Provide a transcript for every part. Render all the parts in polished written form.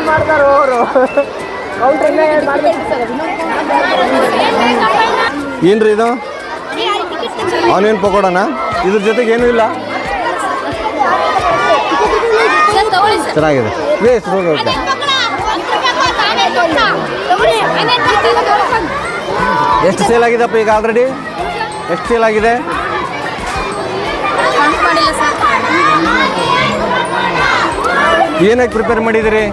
ಮಾಡ್ತಾರೋ ಅವರು ಏನ್ರಿ ಇದು ಆನಿಯನ್ ಪಕೋಡನಾ? ಇದ್ರ ಜೊತೆಗೆ ಏನೂ ಇಲ್ಲ? ಚೆನ್ನಾಗಿದೆ. ಓಕೆ. ಎಷ್ಟು ಸೇಲ್ ಆಗಿದೆಪ್ಪ ಈಗ ಆಲ್ರೆಡಿ? ಎಷ್ಟು ಸೇಲ್ ಆಗಿದೆ? ಏನಾಗಿ ಪ್ರಿಪೇರ್ ಮಾಡಿದಿರಿ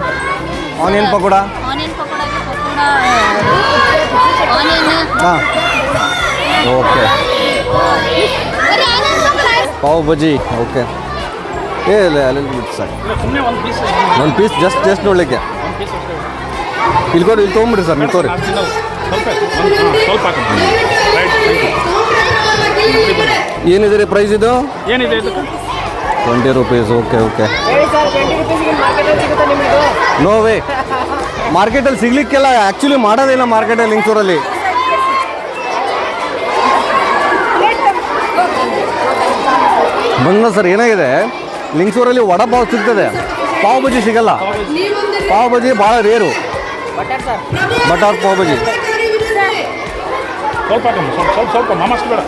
ಆನಿಯನ್ ಪಕೋಡ? ಹಾಂ, ಓಕೆ. ಪಾವ್ ಬಜ್ಜಿ, ಓಕೆ. ಇಲ್ಲ ಅಲ್ಲಿ ಬಿಟ್ಟು ಸರ್, ಒಂದು ಪೀಸ್ ಜಸ್ಟ್ ನೋಡಲಿಕ್ಕೆ. ಇಲ್ಲಿ ಕೊಡಿ, ಇಲ್ಲಿ ತೊಗೊಂಬಿಡ್ರಿ ಸರ್, ನೀವು ತೋರಿ. ಏನಿದೆ ರೀ ಪ್ರೈಸ್ ಇದು? ಏನಿದೆ ಇದು? 20 rupees. Okay okay. No way, ಮಾರ್ಕೆಟಲ್ಲಿ ಸಿಗ್ಲಿಕ್ಕೆಲ್ಲ ಆ್ಯಕ್ಚುಲಿ ಮಾಡೋದಿಲ್ಲ ಮಾರ್ಕೆಟಲ್ಲಿ ಲಿಂಗಸೂರಲ್ಲಿ. ಬಂದ ಸರ್, ಏನಾಗಿದೆ ಲಿಂಗಸೂರಲ್ಲಿ ವಡಾ ಪಾವ್ ಸಿಗ್ತದೆ, ಪಾವ್ ಬಜ್ಜಿ ಸಿಗಲ್ಲ. ಪಾವ್ ಬಜ್ಜಿ ಭಾಳ ರೇರು. ಬಟರ್ ಪಾವ್ ಬಜ್ಜಿ ಸ್ವಲ್ಪ ಮಾಮಷ್ಟು ಬೇಡ.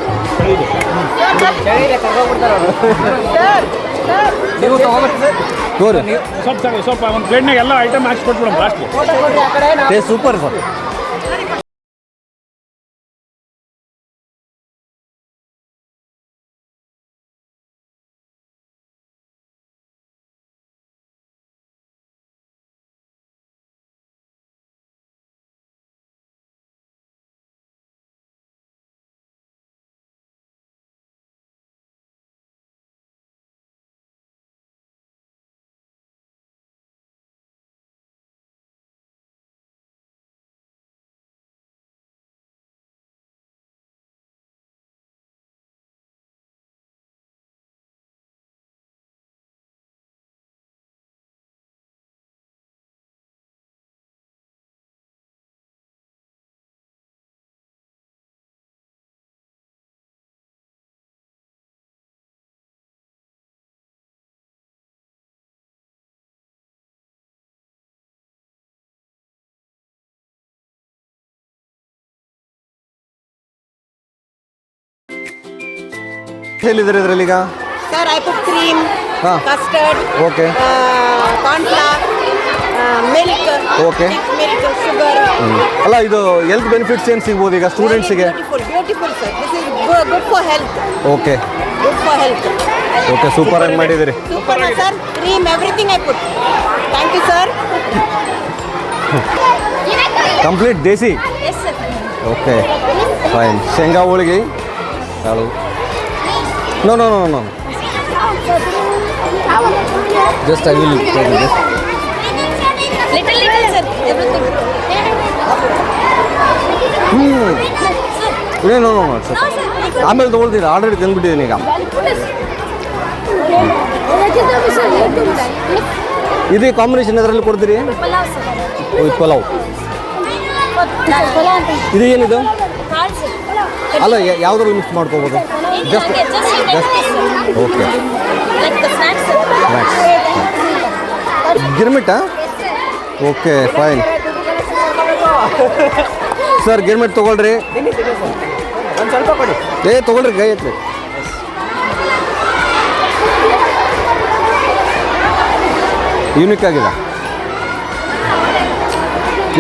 ನೀವು ತಗೋಬೇಕು ಸ್ವಲ್ಪ ಒಂದು ಪ್ಲೇಟ್ನಾಗ ಎಲ್ಲ ಐಟಮ್ ಹಾಕಿ ಕೊಟ್ಬಿಡೋಣ ಲಾಸ್ಟ್ಗೆ. Super sir. ಹೇಳಿದ್ರೆ ಇದರಲ್ಲಿ ಈಗ Sir, I put cream, custard, okay, corn flour, milk, okay, milk, sugar. ಅಲ್ಲ, ಇದು ಹೆಲ್ತ್ ಬೆನಿಫಿಟ್ಸ್ ಏನು ಸಿಗ್ಬೋದು ಈಗ ಸ್ಟೂಡೆಂಟ್ಸಿಗೆ? Beautiful sir. This is good for health. Okay, Good for health. Okay, super ಆಗಿ ಮಾಡಿದಿರಿ. Super sir. Cream, everything I put. Thank you sir. Complete desi. Yes sir. Okay, fine. ಶೇಂಗಾ ಹೋಳಿಗೆ ಕಾಳು. No no no no, just I will take this. Little sir. Everything. No no no sir, ಆಮೇಲೆ ತೊಗೊಳ್ತೀರಿ. Already ತಂದುಬಿಟ್ಟಿದ್ದೀನಿ ಈಗ. ಇದು combination ಅದರಲ್ಲಿ ಕೊಡ್ತೀರಿ? ವಿತ್ ಪಲಾವ್. ಇದು ಏನಿದು? ಅಲ್ಲ, ಯಾವುದ್ರಲ್ಲಿ ಮಿಕ್ಸ್ ಮಾಡ್ಕೋಬೋದು? Just okay. ಗಿರ್ಮಿಟಾ? Okay, fine sir. ಗಿರ್ಮಿಟ್ ತೊಗೊಳ್ರಿ. ಒಂದು ಸ್ವಲ್ಪ ಕೊಡಿ. ತೊಗೊಳ್ರಿ, ಕೈ ಐತ್ರಿ. ಯೂನಿಕ್ ಆಗಿದೆ.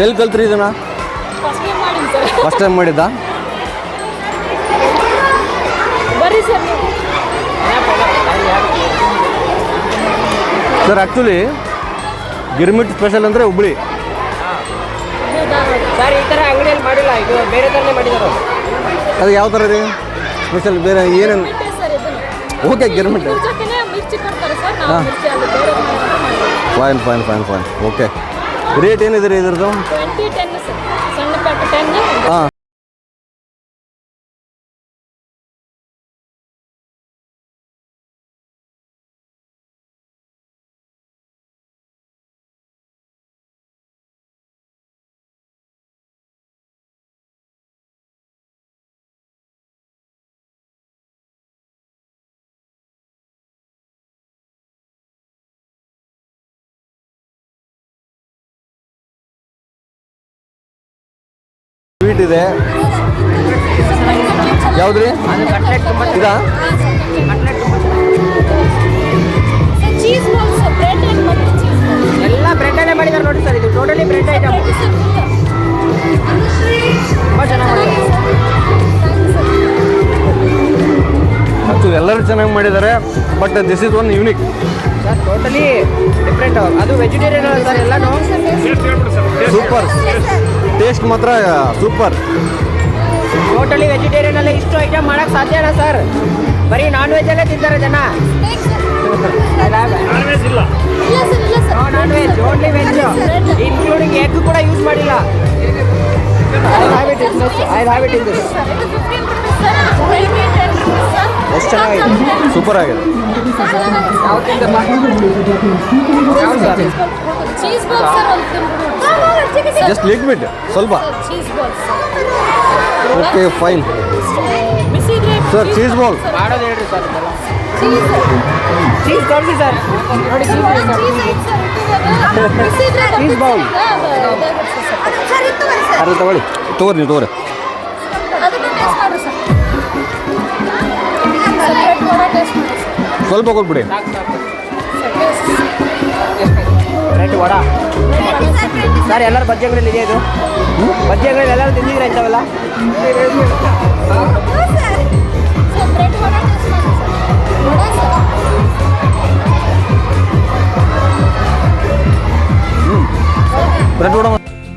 ಎಲ್ಲಿ ಕಲ್ತ್ರಿ ಇದನ್ನ? ಫಸ್ಟ್ ಟೈಮ್ ಮಾಡಿದ್ದ? ಸರ್, ಆ್ಯಕ್ಚುಲಿ ಗಿರ್ಮಿಟ್ ಸ್ಪೆಷಲ್ ಅಂದರೆ ಹುಬ್ಳಿ ಸರ್. ಈ ಥರ ಅಂಗಡಿಯಲ್ಲಿ ಮಾಡಿಲ್ಲ, ಇದು ಬೇರೆ ಥರನೇ ಮಾಡಿದ್ದಾರೆ. ಅದು ಯಾವ ಥರ ರೀ ಸ್ಪೆಷಲ್? ಬೇರೆ ಏನೇನು? ಓಕೆ, ಗಿರ್ಮಿಟ್. ಹಾಂ, fine fine fine fine. Okay, rate ಏನಿದೆ ರೀ ಇದ್ರದ್ದು? ಹಾಂ. ಕಟ್ಲೆಟ್ ಇದೆ. ಯಾವ್ದ್ರಿ ಅದು ಕಟ್ಲೆಟ್ ತುಂಬ ಇದಾ? ಚೀಸ್ ಬಾಲ್ಸ್ ಬ್ರೆಡ್ ಅಂಡ್ ಮತ್ತೆ ಚೀಸ್ ಎಲ್ಲ ಬ್ರೆಡ್ಡಲ್ಲೇ ಮಾಡಿದ್ದಾರೆ ನೋಡಿ ಸರ್. ಇದು ಟೋಟಲಿ ಬ್ರೆಡ್ ಐಟಮ್. ತುಂಬ ಚೆನ್ನಾಗಿ ಮಾಡಿದ್ದಾರೆ. ಆ್ಯಕ್ಚುಲಿ ಎಲ್ಲರೂ ಚೆನ್ನಾಗಿ ಮಾಡಿದ್ದಾರೆ, but this is one unique. Sir totally different. ಅದು ವೆಜಿಟೇರಿಯನ್ ಅಲ್ಲ ಸರ್ ಎಲ್ಲನೂ. ಸೂಪರ್ ಟೇಸ್ಟ್ ಮಾತ್ರ ಸೂಪರ್. ಟೋಟಲಿ ವೆಜಿಟೇರಿಯನ್ ಅಲ್ಲೇ ಇಷ್ಟು ಐಟಮ್ ಮಾಡಕ್ಕೆ ಸಾಧ್ಯನಾ ಸರ್? ಬರೀ ನಾನ್ ವೆಜ್ಜಲ್ಲೇ ತಿಂತಾರೆ ಜನ. ನಾನ್ ವೆಜ್ ಇಲ್ಲ. ಇಲ್ಲ ಸರ್ ಇಲ್ಲ sir non veg, only veg, including egg ಕೂಡ ಯೂಸ್ ಮಾಡಿಲ್ಲ. I have it in this. ಇದು 15 rupees ಸರ್, ಅದು 10 rupees ಸರ್. ಎಷ್ಟು ಚೆನ್ನಾಗಿದೆ. ಸೂಪರ್ ಆಗಿದೆ. ಯಾವ ತಿಂದಪ್ಪ? ಯಾವ ಸರ್? ಚೀಸ್ ಬಾಲ್ಸ್ ಸರ್ ಒಂದು ತಿನ್ಬಿಡು. ಜಸ್ಟ್ ಲಿಕ್ವಿಡ್ ಸ್ವಲ್ಪ. ಚೀಸ್ ಬಾಲ್ಸ್ ಓಕೆ ಫೈನ್ ಬಿಸಿ ಇದ್ರೆ ಸರ್. ಚೀಸ್ ಬಾಲ್ ಮಾಡೋದು ಹೇಳ್ರಿ ಸರ್. ಇದೆಲ್ಲ ಚೀಸ್ ಚೀಸ್ ತೋರಿಸಿ ಸರ್. ನೋಡಿ ಚೀಸ್ ಇದೆ ಸರ್. ಚೀಸ್ ಐತೆ ಸರ್ ಇಟ್ಟಿರೋದು. ಬಿಸಿ ಇದ್ರೆ ಚೀಸ್ ಬೌಲ್. ಸರ್ ಇತ್ತು ಬನ್ನಿ ಸರ್. ಅದ್ರ ತಗೊಳ್ಳಿ. ತಗೋರಿ ಅದನ್ನ ಟೇಸ್ಟ್ ಮಾಡಿ ಸರ್. ಬ್ರೆಡ್ ಕೂಡ ಟೇಸ್ಟ್ ಮಾಡಿ ಸರ್. ಸ್ವಲ್ಪ ಕೊಟ್ಬಿಡಿ. Bread vada sir. ಎಲ್ಲರೂ ಬಜ್ಜಿ ಅಂಗಡಿಯಲ್ಲಿ ಇದೆ ಇದು. ಬಜ್ಜಿ ಅಂಗಡಿಯಲ್ಲಿ ಎಲ್ಲರೂ ತಿಂದಿದ್ರೆ ಇಂಥವೆಲ್ಲ. ಸರ್ ಬ್ರೆಡ್ ವಡ ಟೇಸ್ಟ್ ಮಾಡಿ sir. Vada sir. Bread vada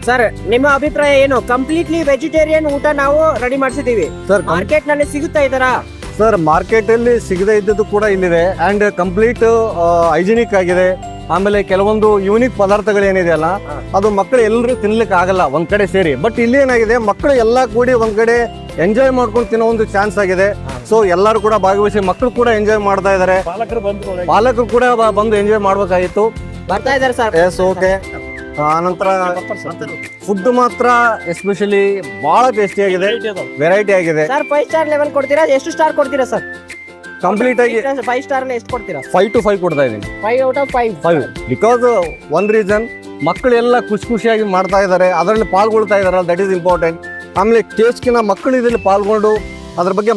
sir ನಿಮ್ಮ ಅಭಿಪ್ರಾಯ ಏನು? ಕಂಪ್ಲೀಟ್ಲಿ ವೆಜಿಟೇರಿಯನ್ ಊಟ ನಾವು ರೆಡಿ ಮಾಡಿಸಿದ್ದೀವಿ. ಸರ್ ಮಾರ್ಕೆಟ್ ನಲ್ಲಿ ಸಿಗುತ್ತಾ ಈ ತರ? ಸರ್ ಮಾರ್ಕೆಟಲ್ಲಿ ಸಿಗದೇ ಇದ್ದದ್ದು ಕೂಡ ಇಲ್ಲಿದೆ. ಆ್ಯಂಡ್ ಕಂಪ್ಲೀಟ್ ಹೈಜಿನಿಕ್ ಆಗಿದೆ. ಆಮೇಲೆ ಕೆಲವೊಂದು ಯೂನಿಕ್ ಪದಾರ್ಥಗಳೇನಿದೆಯಲ್ಲ ಅದು ಮಕ್ಕಳು ಎಲ್ಲರೂ ತಿನ್ಲಿಕ್ಕೆ ಆಗಲ್ಲ ಒಂದ್ ಕಡೆ ಸೇರಿ. ಬಟ್ ಇಲ್ಲಿ ಏನಾಗಿದೆ, ಮಕ್ಕಳು ಎಲ್ಲ ಕೂಡಿ ಒಂದ್ ಕಡೆ ಎಂಜಾಯ್ ಮಾಡ್ಕೊಂಡು ತಿನ್ನೋ ಒಂದು ಚಾನ್ಸ್ ಆಗಿದೆ. ಸೊ ಎಲ್ಲರೂ ಕೂಡ ಭಾಗವಹಿಸಿ ಮಕ್ಕಳು ಕೂಡ ಎಂಜಾಯ್ ಮಾಡ್ತಾ ಇದ್ದಾರೆ. ಪಾಲಕರು ಕೂಡ ಬಂದು ಎಂಜಾಯ್ ಮಾಡ್ಬೇಕಾಗಿತ್ತು. ಬರ್ತಾ ಇದ್ದಾರೆ ಸರ್. Yes okay. ಆನಂತರ ಫುಡ್ ಮಾತ್ರ ಎಸ್ಪೆಷಲಿ ಬಹಳ ಟೇಸ್ಟಿ ಆಗಿದೆ, ವೆರೈಟಿ ಆಗಿದೆ. ಸರ್ 5 ಸ್ಟಾರ್ ಲೆವೆಲ್ ಕೊಡ್ತೀರಾ? ಎಷ್ಟು ಸ್ಟಾರ್ ಕೊಡ್ತೀರಾ ಸರ್? ಕಂಪ್ಲೀಟ್ ಆಗಿ 5 ಸ್ಟಾರ್ ಅಲ್ಲಿ ಎಷ್ಟು ಕೊಡ್ತೀರಾ? 5 to 5 ಕೊಡ್ತಾ ಇದ್ದೀನಿ. 5 out of 5. 5 because one reason, ಮಕ್ಕಳೆಲ್ಲ ಖುಷಿಯಾಗಿ ಮಾಡ್ತಾ ಇದ್ದಾರೆ, ಅದರಲ್ಲಿ ಪಾಲ್ಗೊಳ್ತಾ ಇದಾರೆ. That is important. ಆಮೇಲೆ ಟೇಸ್ಟ್ಗಿನ ಮಕ್ಕಳು ಇದರಲ್ಲಿ ಪಾಲ್ಗೊಂಡು ಅದ್ರ ಬಗ್ಗೆ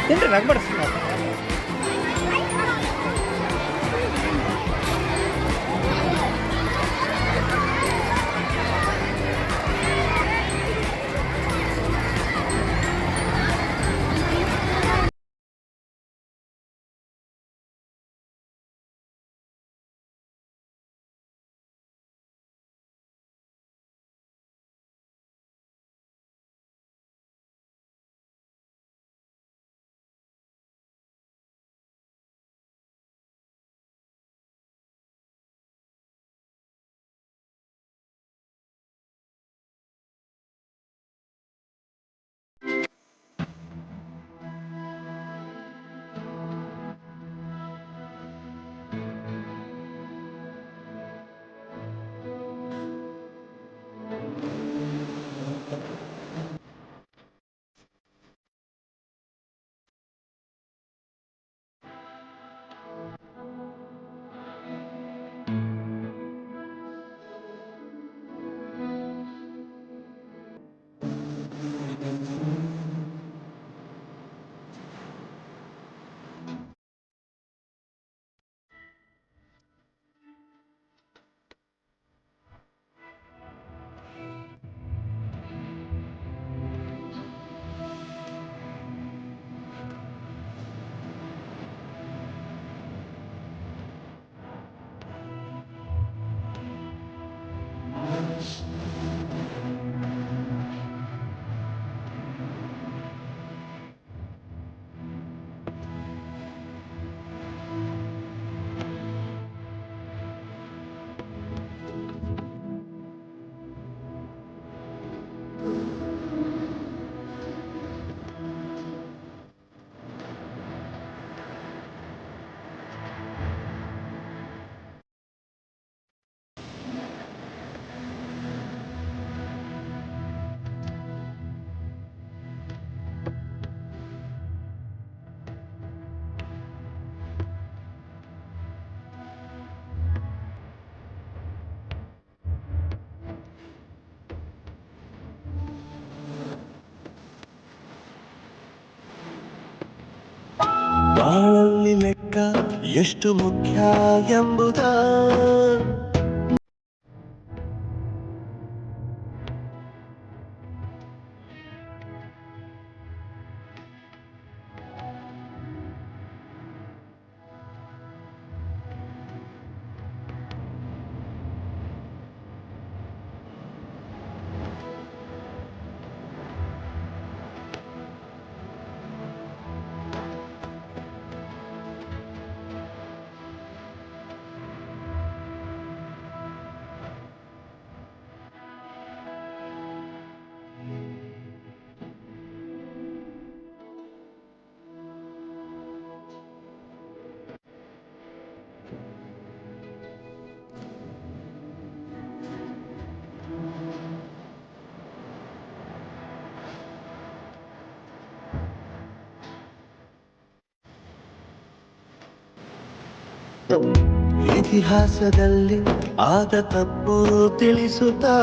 ತಿನ್ರಿ ನಗ್ಬೇಡ. ಬಾಳಲ್ಲಿ ಲೆಕ್ಕ ಎಷ್ಟು ಮುಖ್ಯ ಎಂಬುದ ಇತಿಹಾಸದಲ್ಲಿ ಆದ ತಪ್ಪು ತಿಳಿಸುತ್ತಾ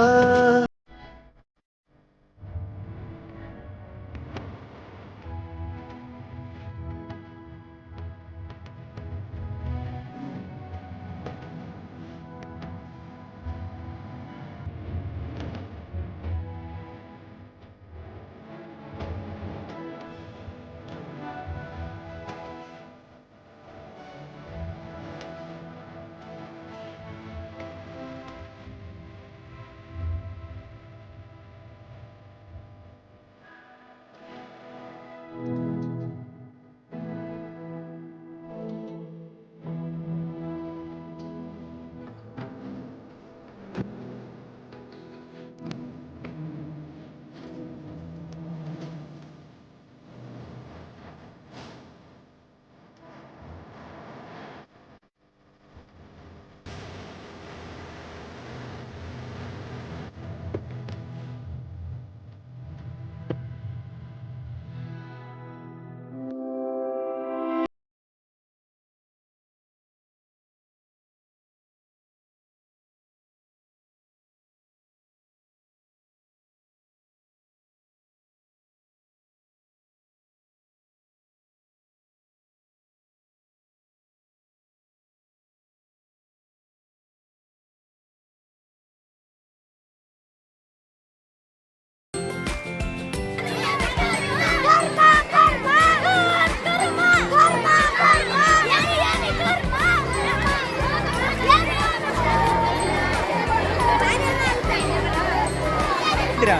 ಹೇಳ್ತೀರಾ?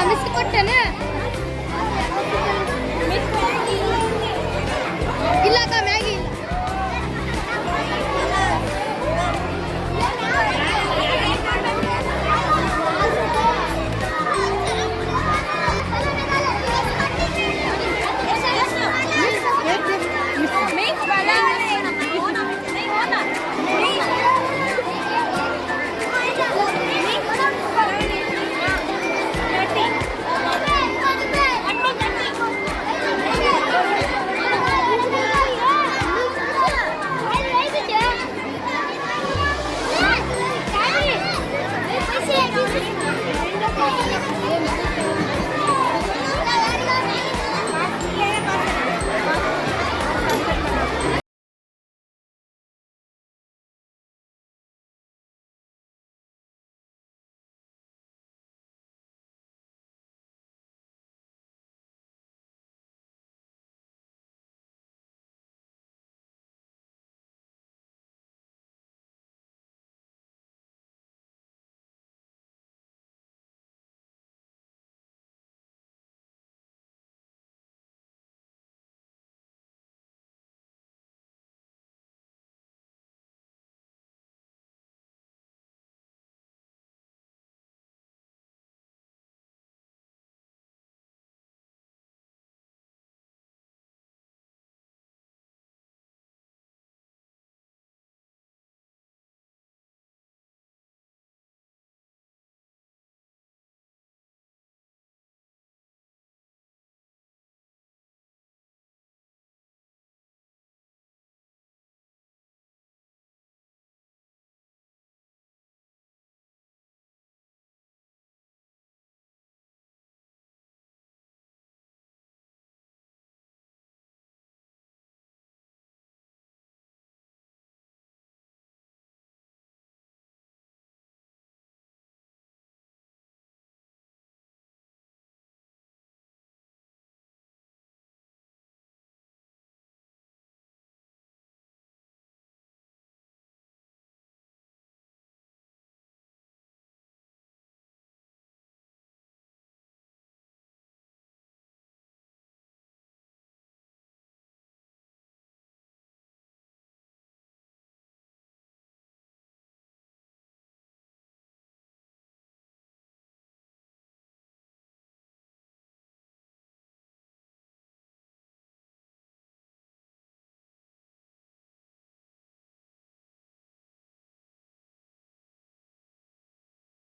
ಮಿಸ್ ಕೊಟ್ಟೆನೆ ಇಲ್ಲ ಅಕ್ಕ ಮ್ಯಾಗಿ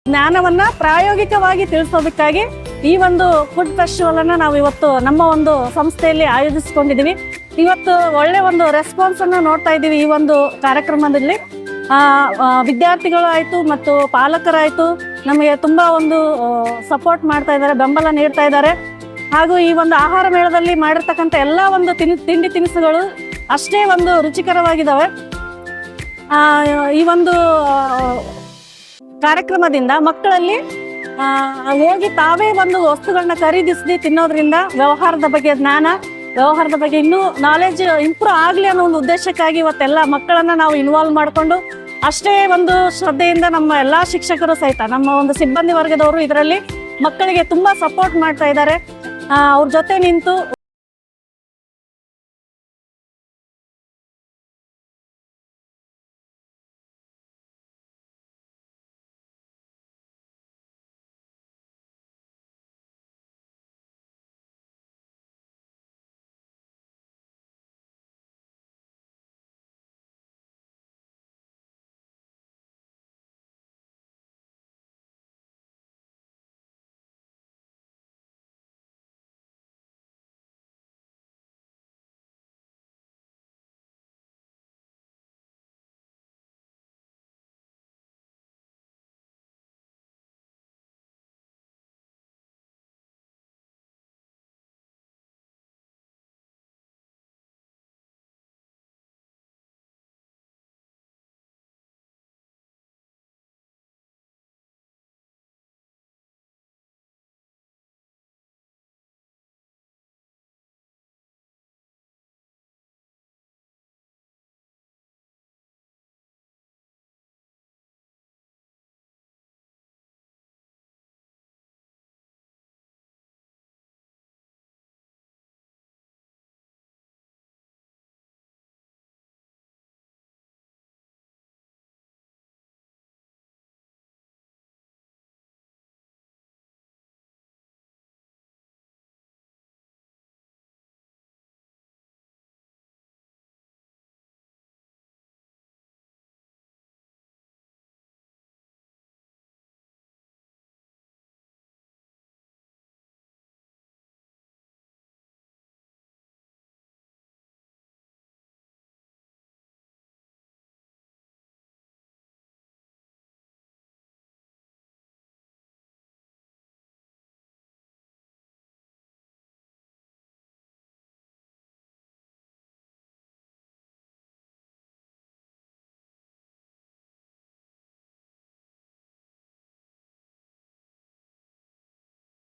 ಜ್ಞಾನವನ್ನ ಪ್ರಾಯೋಗಿಕವಾಗಿ ತಿಳಿಸೋದಕ್ಕಾಗಿ ಈ ಒಂದು ಫುಡ್ ಫೆಸ್ಟಿವಲ್ ಅನ್ನ ನಾವು ಇವತ್ತು ನಮ್ಮ ಒಂದು ಸಂಸ್ಥೆಯಲ್ಲಿ ಆಯೋಜಿಸಿಕೊಂಡಿದ್ದೀವಿ. ಇವತ್ತು ಒಳ್ಳೆ ಒಂದು ರೆಸ್ಪಾನ್ಸ್ ಅನ್ನು ನೋಡ್ತಾ ಇದ್ದೀವಿ. ಈ ಒಂದು ಕಾರ್ಯಕ್ರಮದಲ್ಲಿ ವಿದ್ಯಾರ್ಥಿಗಳು ಆಯ್ತು ಮತ್ತು ಪಾಲಕರಾಯ್ತು ನಮಗೆ ತುಂಬಾ ಒಂದು ಸಪೋರ್ಟ್ ಮಾಡ್ತಾ ಇದ್ದಾರೆ, ಬೆಂಬಲ ನೀಡ್ತಾ ಇದ್ದಾರೆ. ಹಾಗೂ ಈ ಒಂದು ಆಹಾರ ಮೇಳದಲ್ಲಿ ಮಾಡಿರ್ತಕ್ಕಂಥ ಎಲ್ಲ ಒಂದು ತಿಂಡಿ ತಿನಿಸುಗಳು ಅಷ್ಟೇ ಒಂದು ರುಚಿಕರವಾಗಿದ್ದಾವೆ. ಈ ಒಂದು ಕಾರ್ಯಕ್ರಮದಿಂದ ಮಕ್ಕಳಲ್ಲಿ ಹೋಗಿ ತಾವೇ ಒಂದು ವಸ್ತುಗಳನ್ನ ಖರೀದಿಸಿ ತಿನ್ನೋದ್ರಿಂದ ವ್ಯವಹಾರದ ಬಗ್ಗೆ ಜ್ಞಾನ, ವ್ಯವಹಾರದ ಬಗ್ಗೆ ಇನ್ನೂ ನಾಲೆಜ್ ಇಂಪ್ರೂವ್ ಆಗಲಿ ಅನ್ನೋ ಒಂದು ಉದ್ದೇಶಕ್ಕಾಗಿ ಇವತ್ತೆಲ್ಲ ಮಕ್ಕಳನ್ನ ನಾವು ಇನ್ವಾಲ್ವ್ ಮಾಡಿಕೊಂಡು ಅಷ್ಟೇ ಒಂದು ಶ್ರದ್ಧೆಯಿಂದ ನಮ್ಮ ಎಲ್ಲ ಶಿಕ್ಷಕರು ಸಹಿತ ನಮ್ಮ ಒಂದು ಸಿಬ್ಬಂದಿ ವರ್ಗದವರು ಇದರಲ್ಲಿ ಮಕ್ಕಳಿಗೆ ತುಂಬಾ ಸಪೋರ್ಟ್ ಮಾಡ್ತಾ ಇದ್ದಾರೆ. ಅವ್ರ ಜೊತೆ ನಿಂತು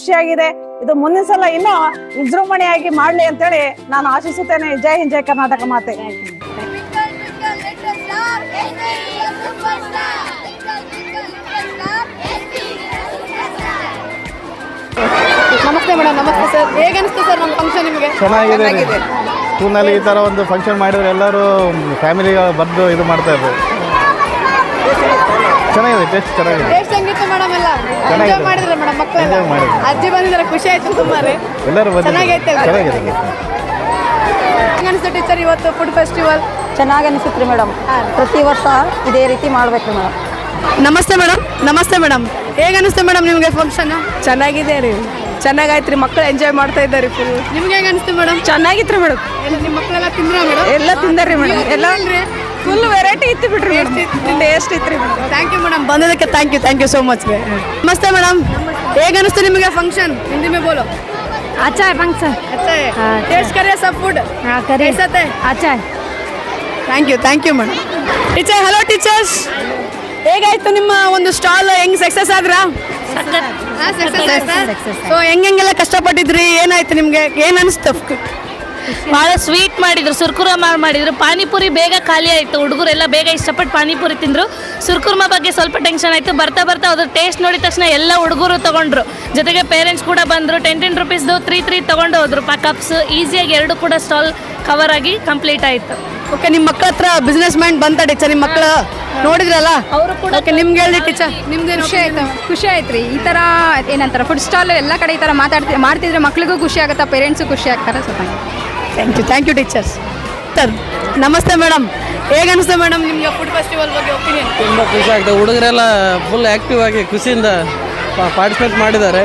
ಖುಷಿಯಾಗಿದೆ. ಇದು ಮುಂದಿನ ಸಲ ಇನ್ನೂ ವಿಜೃಂಭಣೆಯಾಗಿ ಮಾಡ್ಲಿ ಅಂತೇಳಿ ನಾನು ಆಶಿಸುತ್ತೇನೆ. ಜೈ ಹಿಂದ್, ಜೈ ಕರ್ನಾಟಕ ಮಾತೆ. ನಮಸ್ತೆ ಮೇಡಮ್. ನಮಸ್ತೆ ಸರ್. ಹೇಗೆ ಅನಿಸ್ತು ಸರ್ ನಮ್ಮ ಫಂಕ್ಷನ್ ನಿಮಗೆ? ಚೆನ್ನಾಗಿದೆ. ಸ್ಕೂಲ್ನಲ್ಲಿ ಈ ಥರ ಒಂದು ಫಂಕ್ಷನ್ ಮಾಡಿದ್ರೆ ಎಲ್ಲರೂ ಫ್ಯಾಮಿಲಿ ಬಂದು ಇದು ಮಾಡ್ತಾ ಇದ್ರು. ಚೆನ್ನಾಗಿದೆ, ಟೇಸ್ಟ್ ಚೆನ್ನಾಗಿದೆ. ಟೇಸ್ಟ್ ಹೆಂಗಿತ್ತು ಮೇಡಮ್? ಎಲ್ಲ ಚೆನ್ನಾಗಿದೆ. ಎಂಜಾಯ್ ಮಾಡಿದ್ರೆ ಮೇಡಮ್ ಮಕ್ಕಳೆಲ್ಲ? Enjoy ಮಾಡಿದ್ರು. ಅಜ್ಜಿ ಬಂದಿದ್ದಾರೆ, ಖುಷಿ ಆಯ್ತು ಸುಮಾರು. ಎಲ್ಲರೂ ಬಂದು ಚೆನ್ನಾಗೈತೆ. ಚೆನ್ನಾಗಿದೆ. ಹೆಂಗೆ ಅನಿಸ್ತು ಟೀಚರ್ ಇವತ್ತು ಫುಡ್ ಫೆಸ್ಟಿವಲ್? ಚೆನ್ನಾಗಿ ಅನಿಸುತ್ತೆ ಮೇಡಮ್. ಪ್ರತಿ ವರ್ಷ ಇದೇ ರೀತಿ ಮಾಡಬೇಕು ಮೇಡಮ್. ನಮಸ್ತೆ ಮೇಡಮ್. ನಮಸ್ತೆ ಮೇಡಮ್. ಹೇಗೆ ಅನಿಸ್ತು ಮೇಡಮ್ ನಿಮಗೆ ಫಂಕ್ಷನ್? ಚೆನ್ನಾಗಿದೆ ರೀ, ಚೆನ್ನಾಗಾಯ್ತು ರೀ. ಮಕ್ಕಳು ಎಂಜಾಯ್ ಮಾಡ್ತಾ ಇದ್ದಾರೆ ಫುಲ್. ನಿಮ್ಗೆ ಹೇಗೆ ಅನಿಸ್ತು ಮೇಡಮ್? ಚೆನ್ನಾಗಿತ್ತು ರೀ ಮೇಡಮ್. ಎಲ್ಲ ನಿಮ್ಮ ಮಕ್ಕಳೆಲ್ಲ ತಿಂದ್ರ ಮೇಡಮ್? ಎಲ್ಲ ತಿಂದಾರ್ರಿ ಮೇಡಮ್. ಎಲ್ಲ ಫುಲ್ ವೆರೈಟಿ ಇತ್ತು ಬಿಡ್ರಿ. ಟೇಸ್ಟ್ ಇತ್ತು ರೀ ಮೇಡಮ್. ಥ್ಯಾಂಕ್ ಯು ಮೇಡಮ್, ಬಂದದಕ್ಕೆ ಥ್ಯಾಂಕ್ ಯು ಸೋ ಮಚ್. ನಮಸ್ತೆ ಮೇಡಮ್. ಹೇಗೆ ಅನಿಸ್ತು ನಿಮಗೆ ಫಂಕ್ಷನ್? ಹಿಂದಿ में बोलो. अच्छा है फंक्शन. अच्छा है. टेस्ट करिए सब फूड. हाँ करिए. कैसा था? अच्छा है. Thank you madam. Teacher, hello teachers. ಹೇಗಾಯ್ತು ನಿಮ್ಮ ಒಂದು ಸ್ಟಾಲ್? ಹೆಂಗ್ ಸಕ್ಸಸ್ ಆದ್ರಾ? ಸೊ ಹೆಂಗೆಲ್ಲ ಕಷ್ಟಪಟ್ಟಿದ್ರಿ? ಏನಾಯ್ತು ನಿಮ್ಗೆ? ಏನ್ ಅನಿಸ್ತು? ಭಾಳ ಸ್ವೀಟ್ ಮಾಡಿದ್ರು, ಸುರ್ಕುರ್ಮ ಮಾಡಿದ್ರು. ಪಾನಿಪುರಿ ಬೇಗ ಖಾಲಿ ಆಯಿತು. ಹುಡುಗರೆಲ್ಲ ಬೇಗ ಇಷ್ಟಪಟ್ಟು ಪಾನಿಪುರಿ ತಿಂದರು. ಸುರ್ಕುರ್ಮ ಬಗ್ಗೆ ಸ್ವಲ್ಪ ಟೆನ್ಷನ್ ಆಯಿತು. ಬರ್ತಾ ಅದ್ರ ಟೇಸ್ಟ್ ನೋಡಿದ ತಕ್ಷಣ ಎಲ್ಲ ಹುಡುಗರು ತೊಗೊಂಡ್ರು. ಜೊತೆಗೆ ಪೇರೆಂಟ್ಸ್ ಕೂಡ ಬಂದರು. 10 ರೂಪೀಸ್ದು 3 ತೊಗೊಂಡು ಹೋದ್ರು. ಕಪ್ಸ್ ಈಸಿಯಾಗಿ 2 ಕೂಡ ಸ್ಟಾಲ್ ಕವರ್ ಆಗಿ ಕಂಪ್ಲೀಟ್ ಆಯಿತು. ಓಕೆ, ನಿಮ್ಮ ಮಕ್ಕಳ ಹತ್ರ ಬಿಸ್ನೆಸ್ ಮೈಂಡ್ ಬಂತ ಟೀಚರ್? ನಿಮ್ಮ ಮಕ್ಕಳು ನೋಡಿದ್ರಲ್ಲ ಅವರು ಕೂಡ ಓಕೆ, ನಿಮ್ಗೆ ಹೇಳಿ ಟೀಚರ್. ನಿಮ್ದೇನು ಖುಷಿ ಆಯ್ತು ರೀ. ಈ ಥರ ಏನಂತಾರೆ ಫುಡ್ ಸ್ಟಾಲ್ ಎಲ್ಲ ಕಡೆ ಈ ಥರ ಮಾಡ್ತಿದ್ರೆ ಮಕ್ಳಿಗೂ ಖುಷಿ ಆಗುತ್ತೆ, ಪೇರೆಂಟ್ಸು ಖುಷಿ ಆಗ್ತಾರೆ. ಸ್ವಲ್ಪ ಥ್ಯಾಂಕ್ ಯು ಟೀಚರ್ಸ್. ಸರ್ ನಮಸ್ತೆ ಮೇಡಮ್. ಹೇಗೆ ಅನಿಸ್ತು ಮೇಡಮ್ ನಿಮಗೆ ಫುಡ್ ಫೆಸ್ಟಿವಲ್ ಬಗ್ಗೆ ಒಪಿನಿಯನ್? ತುಂಬ ಖುಷಿ ಆಗ್ತದೆ. ಹುಡುಗರೆಲ್ಲ ಫುಲ್ ಆ್ಯಕ್ಟಿವ್ ಆಗಿ ಖುಷಿಯಿಂದ ಪಾರ್ಟಿಸಿಪೇಟ್ ಮಾಡಿದ್ದಾರೆ.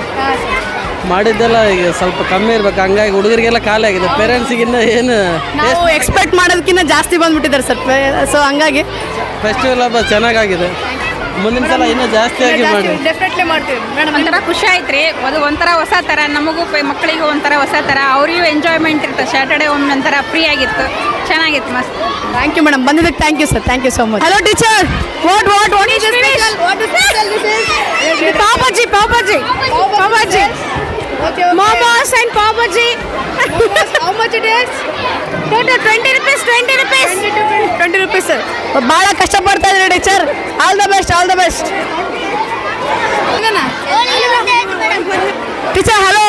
ಮಾಡಿದ್ದೆಲ್ಲ ಈಗ ಸ್ವಲ್ಪ ಕಮ್ಮಿ ಇರ್ಬೇಕು, ಹಂಗಾಗಿ ಹುಡುಗರಿಗೆಲ್ಲ ಖಾಲಿ ಆಗಿದೆ. ಪೇರೆಂಟ್ಸಿಗಿನ್ನ ಏನು ನಾವು ಎಕ್ಸ್ಪೆಕ್ಟ್ ಮಾಡೋದಕ್ಕಿಂತ ಜಾಸ್ತಿ ಬಂದ್ಬಿಟ್ಟಿದ್ದಾರೆ ಸರ್. ಸೊ ಹಂಗಾಗಿ ಫೆಸ್ಟಿವಲ್ ಹಬ್ಬ ಚೆನ್ನಾಗಾಗಿದೆ. ಮುಂದಿನ ಸಲ ಇನ್ನೂ ಜಾಸ್ತಿಯಾಗಿ ಮಾಡಿ. ಡೆಫಿನೆಟ್ಲಿ ಮಾಡ್ತೀವಿ ಮೇಡಮ್. ಒಂಥರ ಖುಷಿ ಆಯ್ತು ರೀ. ಅದು ಒಂಥರ ಹೊಸ ಥರ, ನಮಗೂ ಮಕ್ಕಳಿಗೂ ಒಂಥರ ಹೊಸ ಥರ, ಅವರಿಗೂ ಎಂಜಾಯ್ಮೆಂಟ್ ಇರ್ತದೆ. ಸ್ಯಾಟರ್ಡೇ ಒಮ್ಮೆ ಒಂಥರ ಫ್ರೀ ಆಗಿತ್ತು, ಚೆನ್ನಾಗಿತ್ತು, ಮಸ್ತ್. ಥ್ಯಾಂಕ್ ಯು ಮೇಡಮ್, ಬಂದಿದ್ದಕ್ಕೆ thank you sir. Thank you so much. Hello teacher, what is special? Pav bhaji. Momos and pav bhaji. How much it is? Total 20 rupees. 20 rupees sir. ಭಾಳ ಕಷ್ಟಪಡ್ತಾ ಇದ್ದಾರೆ teacher. All the best. Teacher hello.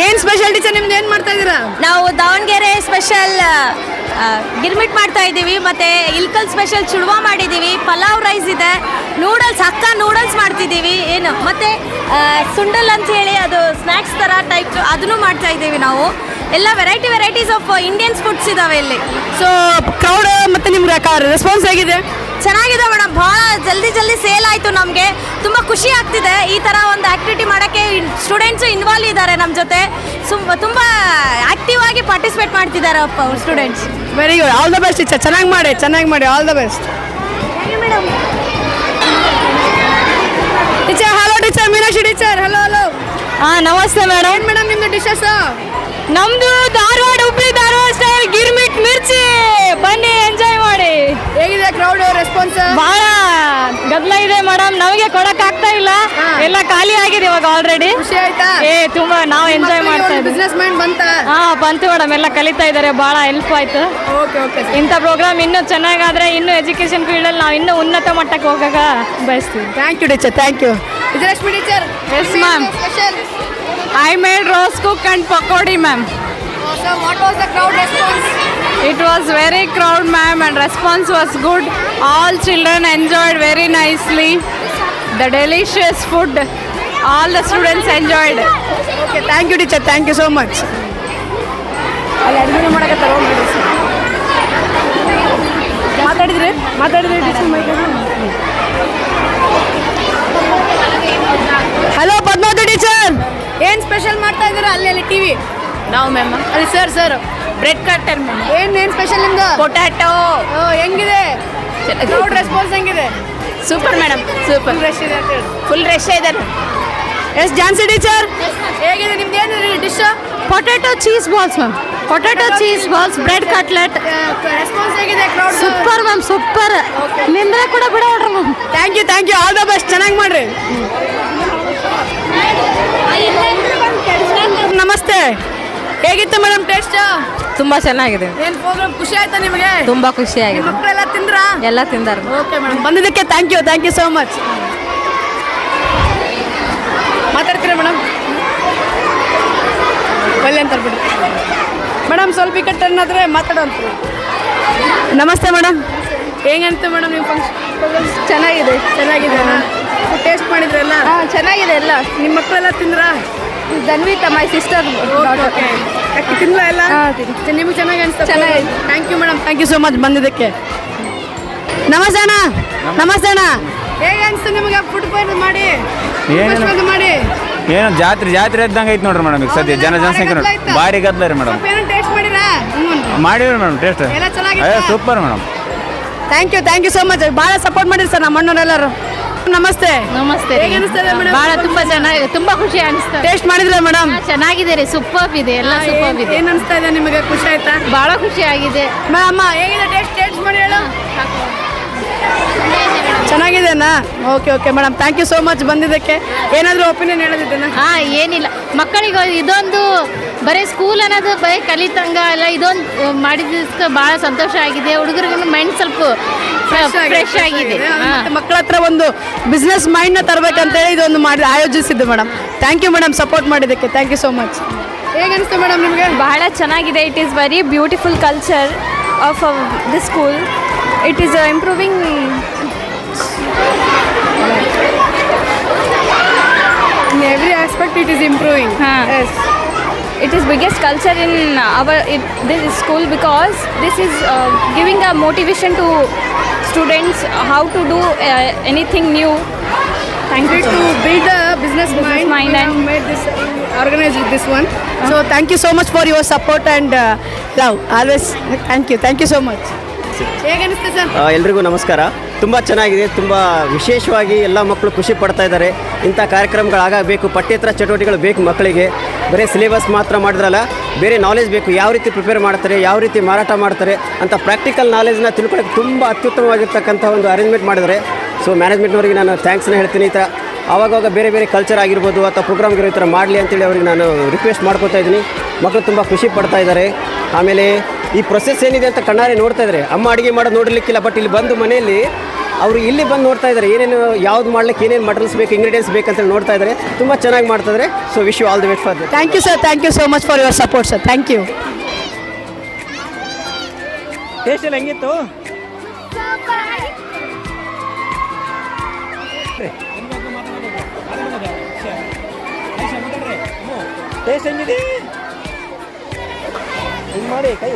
ಏನು special teacher ನಿಮ್ದು? ಏನು ಮಾಡ್ತಾ ಇದ್ದೀರಾ? ನಾವು Davanagere special girmit ಮಾಡ್ತಾ ಇದ್ದೀವಿ. ಮತ್ತು ಇಲ್ಕಲ್ ಸ್ಪೆಷಲ್ ಚುಡ್ವಾ ಮಾಡಿದ್ದೀವಿ. ಪಲಾವ್ ರೈಸ್ ಇದೆ. ನೂಡಲ್ಸ್ ಮಾಡ್ತಿದ್ದೀವಿ. ಏನು ಮತ್ತು ಸುಂಡಲ್ ಅಂತ ಹೇಳಿ ಅದು ಸ್ನ್ಯಾಕ್ಸ್ ಥರ ಟೈಪ್ ಅದನ್ನು ಮಾಡ್ತಾ ಇದ್ದೀವಿ ನಾವು. ಎಲ್ಲ ವೆರೈಟೀಸ್ ಆಫ್ ಇಂಡಿಯನ್ಸ್ ಫುಡ್ಸ್ ಇದ್ದಾವೆ ಇಲ್ಲಿ. ಸೊ ಕ್ರೌಡ್ ಮತ್ತು ನಿಮ್ಗೆ ರೆಸ್ಪಾನ್ಸ್ ಹೇಗಿದೆ? ಚೆನ್ನಾಗಿದೆ ಮೇಡಮ್. ಭಾಳ ಜಲ್ದಿ ಸೇಲ್ ಆಯಿತು. ನಮಗೆ ತುಂಬ ಖುಷಿ ಆಗ್ತಿದೆ. ಈ ಥರ ಒಂದು ಆ್ಯಕ್ಟಿವಿಟಿ ಮಾಡೋಕ್ಕೆ ಸ್ಟೂಡೆಂಟ್ಸು ಇನ್ವಾಲ್ವ್ ಇದ್ದಾರೆ ನಮ್ಮ ಜೊತೆ. ತುಂಬ ಆ್ಯಕ್ಟಿವ್ ಆಗಿ ಪಾರ್ಟಿಸಿಪೇಟ್ ಮಾಡ್ತಿದ್ದಾರೆ students. Very good. All the best teacher. ಚೆನ್ನಾಗಿ ಮಾಡಿ. All the best teacher. Hello teacher, Meenakshi teacher. Hello. ಹಾಂ ನಮಸ್ತೆ ಮೇಡಮ್. ಏನು ಮೇಡಮ್ ನಿಮ್ಮದು ಡಿಶಸ್? ನಮ್ಮದು ಹುಬ್ಳಿ ಧಾರವಾಡ ಸ್ಟೈಲ್ ಗಿರ್ಮಿಟ್ ಮಿರ್ಚಿ. ಬನ್ನಿ ಎಂಜಾಯ್ ಮಾಡಿ. ಹೇಗಿದೆ ಕ್ರೌಡ್ ರೆಸ್ಪಾನ್ಸ್? ಬಹಳ ಗದ್ದಲ ಇದೆ ಮೇಡಮ್. ನಮಗೆ ಕೊಡಕ್ ಆಗ್ತಾ ಇಲ್ಲ, ಎಲ್ಲ ಖಾಲಿ ಆಗಿದೆ ಇವಾಗ ಆಲ್ರೆಡಿ. ಖುಷಿ ಆಯ್ತಾ? ತುಂಬಾ ನಾವು ಎಂಜಾಯ್ ಮಾಡ್ತಾ ಇದ್ದೀವಿ. ಬಿಸ್ನೆಸ್ ಮೈಂಡ್ ಬಂತ? ಬಂತು ಮೇಡಮ್. ಎಲ್ಲ ಕಲಿತಾ ಇದ್ದಾರೆ, ಬಹಳ ಹೆಲ್ಪ್ ಆಯ್ತು. ಓಕೆ. ಇಂಥ ಪ್ರೋಗ್ರಾಮ್ ಇನ್ನೂ ಚೆನ್ನಾಗಾದ್ರೆ ಇನ್ನೂ ಎಜುಕೇಶನ್ ಫೀಲ್ಡಲ್ಲಿ ನಾವು ಇನ್ನೂ ಉನ್ನತ ಮಟ್ಟಕ್ಕೆ ಹೋಗಾಗ ಬಯಸ್ತೀವಿ. Thank you teacher. Thank you. Vijayalakshmi teacher. Yes ma'am. I made roast cook and pakodi, ma'am. So what was the crowd response? It was very crowd, ma'am, and response was good. All children enjoyed very nicely. The delicious food, all the students enjoyed. Okay, thank you teacher. Thank you so much. ಅಲ್ಲಿ ಅಡುಗೆ ಮಾಡಕತ್ತಾರ. ಮಾತಾಡಿದ್ರಿ teacher. Hello Padmavathi teacher, ಏನು special ಮಾಡ್ತಾ ಇದ್ದೀರಾ ಅಲ್ಲಿ TV? ನಾವು ma'am ಅಲ್ಲಿ ಸರ್ ಬ್ರೆಡ್ ಕಟ್ಟರ್ ಮ್ಯಾಮ್. ಏನು ಸ್ಪೆಷಲ್ ನಿಮ್ದು? ಪೊಟ್ಯಾಟೊ. ಹೆಂಗಿದೆ ಕ್ರೌಡ್ ರೆಸ್ಪಾನ್ಸ್? ಹೆಂಗಿದೆ? Super madam, super. ರಶ್ ಇದೆ ಅಂತ ಹೇಳಿ. ಫುಲ್ ರಶ್ ಇದ್ದಾರೆ. ಎಸ್ ಜಾನ್ಸಿ ಟೀಚರ್, ಹೇಗಿದೆ ನಿಮ್ದು? ಏನು dish? Potato cheese balls ma'am. Potato cheese balls, bread cutlet. Response ಹೇಗಿದೆ ಕ್ರೌಡ್? Super ma'am, super. ನಿಂದ್ರೆ ಕೂಡ ಬಿಡೋಡ್ರಿ ma'am. Thank you. All the best. ಚೆನ್ನಾಗಿ ಮಾಡ್ರಿ. ನಮಸ್ತೆ. ಹೇಗಿತ್ತು ಮೇಡಮ್ ಟೇಸ್ಟ್? ತುಂಬ ಚೆನ್ನಾಗಿದೆ, ಏನು ಪ್ರೋಗ್ರಾಮ್ ಖುಷಿ ಆಯ್ತಾ ನಿಮಗೆ? ತುಂಬ ಖುಷಿಯಾಗಿದೆ. ಮಕ್ಕಳೆಲ್ಲ ತಿಂದ್ರಾ? ಎಲ್ಲ ತಿಂದಾರ. ಓಕೆ ಮೇಡಮ್, ಬಂದಿದ್ದಕ್ಕೆ ಥ್ಯಾಂಕ್ ಯು ಸೋ ಮಚ್. ಮಾತಾಡ್ತೀರಾ ಮೇಡಮ್? ಒಳ್ಳೆ ಅಂತ ಬಿಡಿ ಮೇಡಮ್, ಸ್ವಲ್ಪ ಈ ಕಡೆ ಆದರೆ ಮಾತಾಡೋಂತ. ನಮಸ್ತೆ ಮೇಡಮ್, ಹೇಗಂತ ಮೇಡಮ್ ನಿಮ್ಮ ಫಂಕ್ಷನ್? ಚೆನ್ನಾಗಿದೆ ಟೇಸ್ಟ್ ಮಾಡಿದ್ರಲ್ಲ? ಹಾಂ, ಚೆನ್ನಾಗಿದೆ ಎಲ್ಲ. ನಿಮ್ಮ ಮಕ್ಕಳೆಲ್ಲ ತಿಂದ್ರಾ? Dhanvita my sister. ತಿನ್ಲ ಎಲ್ಲ? ನಿಮ್ಗೆ ಚೆನ್ನಾಗಿ ಅನಿಸ್ತಾ? ಚೆನ್ನಾಗಿದೆ. Thank you madam, thank you so much ಬಂದಿದ್ದಕ್ಕೆ. ನಮಸ್ತೆ ಅಣ್ಣ, ಹೇಗೆ ಅನಿಸ್ತು ನಿಮಗೆ ಫುಡ್ ಮಾಡಿ? ಮಾಡಿ ಏನು ಜಾತ್ರೆ ಇದ್ದಂಗೆ ಐತೆ ನೋಡ್ರಿ ಮೇಡಮ್. ಈಗ ಸದ್ಯ ಜನಸಂಖ್ಯೆ ನೋಡಿ ಭಾರಿ ಗದ್ದಲ ರೀ ಮೇಡಮ್. ಟೇಸ್ಟ್ ಮಾಡಿರಾ? ಮಾಡಿವ್ರಿ ಮೇಡಮ್ ಟೇಸ್ಟ್. ಎಲ್ಲ ಚೆನ್ನಾಗಿದೆ. Super madam. Thank you so much. ಭಾಳ ಸಪೋರ್ಟ್ ಮಾಡಿರಿ ಸರ್ ನಮ್ಮ ಅಣ್ಣವರೆಲ್ಲರೂ. ನಮಸ್ತೆ. ಹೇಗೆ ಅನಿಸ್ತದೆ ಮೇಡಮ್? ಭಾಳ ತುಂಬ ಚೆನ್ನಾಗಿದೆ, ತುಂಬ ಖುಷಿ ಅನಿಸ್ತದೆ. ಟೇಸ್ಟ್ ಮಾಡಿದ್ರೆ ಮೇಡಮ್? ಚೆನ್ನಾಗಿದೆ ರೀ, ಸೂಪರ್ ಇದೆ, ಎಲ್ಲ ಸೂಪರ್ ಇದೆ. ಏನು ಅನಿಸ್ತಾ ಇದೆ ನಿಮಗೆ? ಖುಷಿ ಆಯ್ತಾ? ಭಾಳ ಖುಷಿ ಆಗಿದೆ. ಅಮ್ಮ ಹೇಗಿದೆ ಟೇಸ್ಟ್ ಮಾಡಿ ಹೇಳು. ಚೆನ್ನಾಗಿದೆನಾ? Okay madam, thank you so much ಬಂದಿದ್ದಕ್ಕೆ. ಏನಾದರೂ ಒಪಿನಿಯನ್ ಹೇಳೋದಿದ್ದೇನಾ? ಹಾಂ, ಏನಿಲ್ಲ, ಮಕ್ಕಳಿಗೆ ಇದೊಂದು ಬರೀ ಸ್ಕೂಲ್ ಅನ್ನೋದು ಬರೀ ಕಲಿತಂಗ ಎಲ್ಲ ಇದೊಂದು ಮಾಡಿದ್ದಕ್ಕೆ ಭಾಳ ಸಂತೋಷ ಆಗಿದೆ. ಹುಡುಗರಿಗೂ ಮೈಂಡ್ ಸ್ವಲ್ಪ ಫ್ರೆಶ್ ಆಗಿದೆ. ಮತ್ತೆ ಮಕ್ಕಳ ಹತ್ರ ಒಂದು ಬಿಸ್ನೆಸ್ ಮೈಂಡ್ನ ತರಬೇಕಂತೇಳಿ ಇದೊಂದು ಮಾಡಿ ಆಯೋಜಿಸಿದ್ದು madam. Thank you madam, support ಮಾಡಿದ್ದಕ್ಕೆ. Thank you so much. ಹೇಗೆ ಅನಿಸ್ತು ಮೇಡಮ್ ನಿಮಗೆ? ಬಹಳ ಚೆನ್ನಾಗಿದೆ. It is very beautiful culture of the school. It is improving in every aspect. It is improving. Yes, it is biggest culture in this school, because this is giving a motivation to students how to do anything new. Thank you to build a business mind mind and made this organize this one. So thank you so much for your support and love always. Thank you so much. ಹೇಗೆ ಅನಿಸ್ತೆ sir? ಎಲ್ರಿಗೂ ನಮಸ್ಕಾರ. ತುಂಬ ಚೆನ್ನಾಗಿದೆ, ತುಂಬ ವಿಶೇಷವಾಗಿ ಎಲ್ಲ ಮಕ್ಕಳು ಖುಷಿ ಪಡ್ತಾ ಇದ್ದಾರೆ. ಇಂಥ ಕಾರ್ಯಕ್ರಮಗಳಾಗಬೇಕು, ಪಠ್ಯೇತರ ಚಟುವಟಿಕೆಗಳು ಬೇಕು ಮಕ್ಕಳಿಗೆ. ಬರೀ ಸಿಲೆಬಸ್ ಮಾತ್ರ ಮಾಡಿದ್ರಲ್ಲ, ಬೇರೆ ನಾಲೆಜ್ ಬೇಕು. ಯಾವ ರೀತಿ ಪ್ರಿಪೇರ್ ಮಾಡ್ತಾರೆ, ಯಾವ ರೀತಿ ಮಾರಾಟ ಮಾಡ್ತಾರೆ ಅಂತ ಪ್ರಾಕ್ಟಿಕಲ್ ನಾಲೆಜ್ನ ತಿಳ್ಕೊಳ್ಳೋಕ್ಕೆ ತುಂಬ ಅತ್ಯುತ್ತಮವಾಗಿರ್ತಕ್ಕಂಥ ಒಂದು ಅರೇಂಜ್ಮೆಂಟ್ ಮಾಡಿದ್ದಾರೆ. ಸೊ ಮ್ಯಾನೇಜ್ಮೆಂಟ್ನವರಿಗೆ ನಾನು ಥ್ಯಾಂಕ್ಸ್ನ ಹೇಳ್ತೀನಿ. ಈ ಥರ ಆವಾಗವಾಗ ಬೇರೆ ಕಲ್ಚರ್ ಆಗಿರ್ಬೋದು ಅಥವಾ ಪ್ರೋಗ್ರಾಮ್ಗಿರೋ ಈ ಥರ ಮಾಡಲಿ ಅಂತೇಳಿ ಅವ್ರಿಗೆ ನಾನು ರಿಕ್ವೆಸ್ಟ್ ಮಾಡ್ಕೊತಾ ಇದ್ದೀನಿ. ಮಕ್ಕಳು ತುಂಬ ಖುಷಿ ಪಡ್ತಾ ಇದ್ದಾರೆ. ಆಮೇಲೆ ಈ ಪ್ರೊಸೆಸ್ ಏನಿದೆ ಅಂತ ಕಣ್ಣಾರೆ ನೋಡ್ತಾ ಇದ್ದಾರೆ. ಅಮ್ಮ ಅಡುಗೆ ಮಾಡೋದು ನೋಡಲಿಕ್ಕಿಲ್ಲ, ಬಟ್ ಇಲ್ಲಿ ಬಂದು ಮನೆಯಲ್ಲಿ ಅವರು ಇಲ್ಲಿ ಬಂದು ನೋಡ್ತಾ ಇದ್ದಾರೆ ಏನೇನು ಯಾವ್ದು ಮಾಡ್ಲಿಕ್ಕೆ ಏನೇನು ಮಟೀರಿಯಲ್ಸ್ ಬೇಕು, ಇಂಗ್ರೀಡಿಯೆಂಟ್ಸ್ ಬೇಕಂತೇಳಿ ನೋಡ್ತಾ ಇದ್ದಾರೆ. ತುಂಬ ಚೆನ್ನಾಗಿ ಮಾಡ್ತಾ ಇದ್ದಾರೆ. So wish you all the best for this. Thank you sir, thank you so much for your support sir. Thank you. Taste ಎಲ್ಲ ಹೆಂಗಿತ್ತು? ಟೇಸ್ಟ್ ಹೆಂಗಿದೆ? ಹಿಂಗೆ ಮಾಡಿ ಕೈ.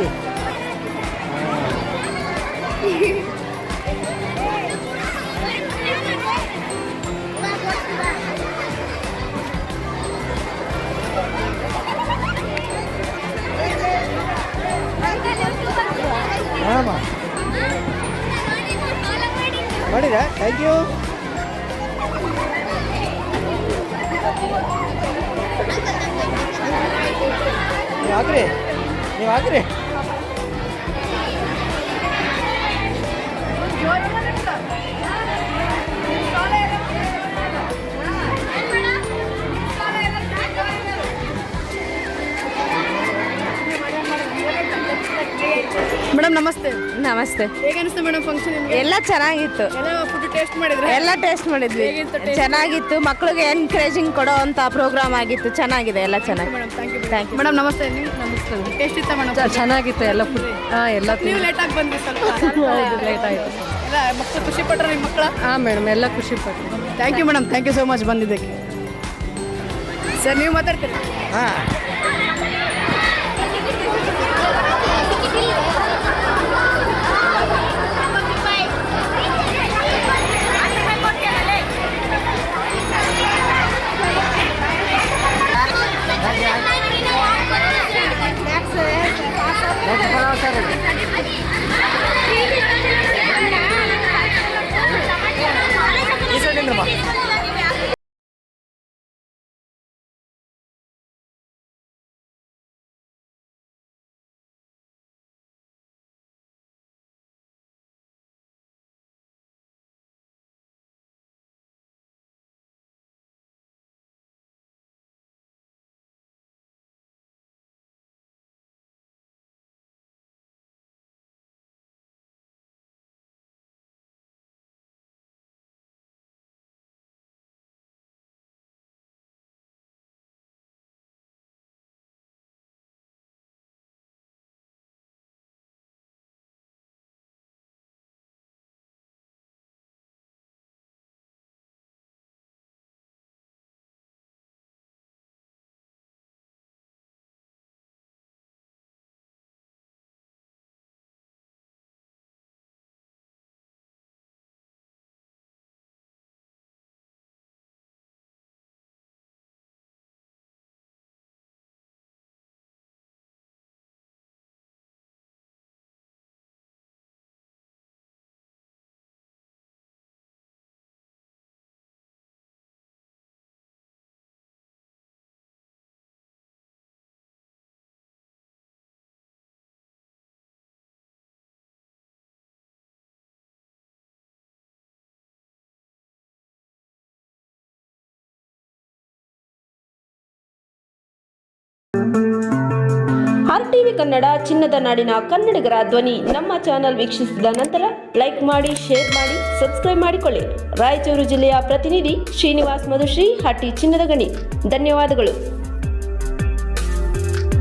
ಮಾಡಿರಾ? Thank you. ನೀವು ಹಾಕ್ರಿ. ಮೇಡಮ್ ನಮಸ್ತೆ. ನಮಸ್ತೆ. ಹೇಗೆ ಅನಿಸ್ತು ಮೇಡಮ್ ಫಂಕ್ಷನ್ ನಿಮಗೆ? ಎಲ್ಲ ಚೆನ್ನಾಗಿತ್ತು. ಎಲ್ಲ ಫುಡ್ ಟೇಸ್ಟ್ ಮಾಡಿದ್ರೆ? ಎಲ್ಲ ಟೇಸ್ಟ್ ಮಾಡಿದ್ವಿ. ಹೇಗಿತ್ತು taste? ಚೆನ್ನಾಗಿತ್ತು. ಮಕ್ಕಳಿಗೆ ಎನ್ಕರೇಜಿಂಗ್ ಕೊಡೋ ಅಂತ ಪ್ರೋಗ್ರಾಮ್ ಆಗಿತ್ತು. ಚೆನ್ನಾಗಿದೆ, ಎಲ್ಲ ಚೆನ್ನಾಗಿ. Thank you madam. ನಮಸ್ತೆ. ನಮಸ್ತೆ. ಟೇಸ್ಟ್ ಇತ್ತ ಮೇಡಮ್? ಚೆನ್ನಾಗಿತ್ತು ಎಲ್ಲ ಫುಡ್. ಎಲ್ಲ ನೀವು ಲೇಟಾಗಿ ಬಂದ್ರಿ ಸ್ವಲ್ಪ. ಲೇಟ್ ಆಯಿತು. ಎಲ್ಲ ಮಕ್ಕಳು ಖುಷಿ ಪಟ್ರ ನಿಮ್ಮ ಮಕ್ಕಳ? ಹಾಂ ಮೇಡಮ್, ಎಲ್ಲ ಖುಷಿ ಪಟ್ಟು. Thank you madam, thank you so much ಬಂದಿದ್ದಕ್ಕೆ. ಸರ್ ನೀವು ಮಾತಾಡ್ತೀರಿ? ಹಾಂ. RTV ಕನ್ನಡ ಚಿನ್ನದ ನಾಡಿನ ಕನ್ನಡಿಗರ ಧ್ವನಿ. ನಮ್ಮ ಚಾನೆಲ್ ವೀಕ್ಷಿಸಿದ ನಂತರ ಲೈಕ್ ಮಾಡಿ, ಶೇರ್ ಮಾಡಿ, ಸಬ್ಸ್ಕ್ರೈಬ್ ಮಾಡಿಕೊಳ್ಳಿ. ರಾಯಚೂರು ಜಿಲ್ಲೆಯ ಪ್ರತಿನಿಧಿ ಶ್ರೀನಿವಾಸ್ ಮಧುಶ್ರೀ, ಹಟ್ಟಿ ಚಿನ್ನದ ಗಣಿ. ಧನ್ಯವಾದಗಳು.